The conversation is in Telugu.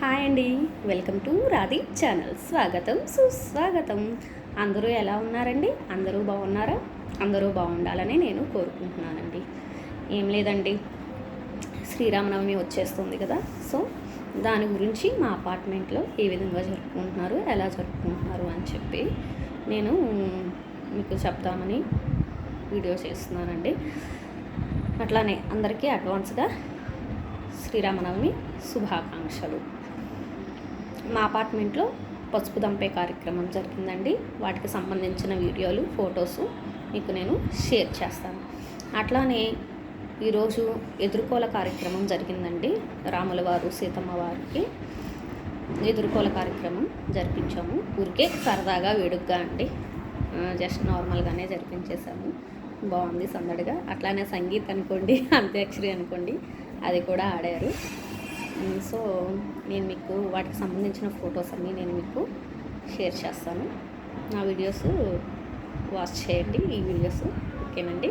హాయ్ అండి, వెల్కమ్ టు రాధి ఛానల్. స్వాగతం సుస్వాగతం. అందరూ ఎలా ఉన్నారండి? అందరూ బాగున్నారా? అందరూ బాగుండాలని నేను కోరుకుంటున్నానండి. ఏం లేదండి, శ్రీరామనవమి వచ్చేస్తుంది కదా. సో దాని గురించి మా అపార్ట్మెంట్లో ఏ విధంగా జరుపుకుంటున్నారు, ఎలా జరుపుకుంటున్నారు అని చెప్పి నేను మీకు చెప్తామని వీడియో చేస్తున్నానండి. అట్లానే అందరికీ అడ్వాన్స్గా శ్రీరామనవమి శుభాకాంక్షలు. మా అపార్ట్మెంట్లో పసుపు దంపే కార్యక్రమం జరిగిందండి. వాటికి సంబంధించిన వీడియోలు, ఫొటోసు మీకు నేను షేర్ చేస్తాను. అట్లానే ఈరోజు ఎదుర్కోల కార్యక్రమం జరిగిందండి. రాముల వారు సీతమ్మ వారికి ఎదుర్కోల కార్యక్రమం జరిపించాము. ఊరికే సరదాగా వేడుగ్గా అండి, జస్ట్ నార్మల్గానే జరిపించేసాము. బాగుంది సందడిగా. అట్లానే సంగీత్ అనుకోండి, అంత్యాక్షరి అనుకోండి, అది కూడా ఆడారు. సో నేను మీకు వాటికి సంబంధించిన ఫొటోస్ అన్నీ నేను మీకు షేర్ చేస్తాను. నా వీడియోస్ వాచ్ చేయండి, ఈ వీడియోస్. ఓకేనండి.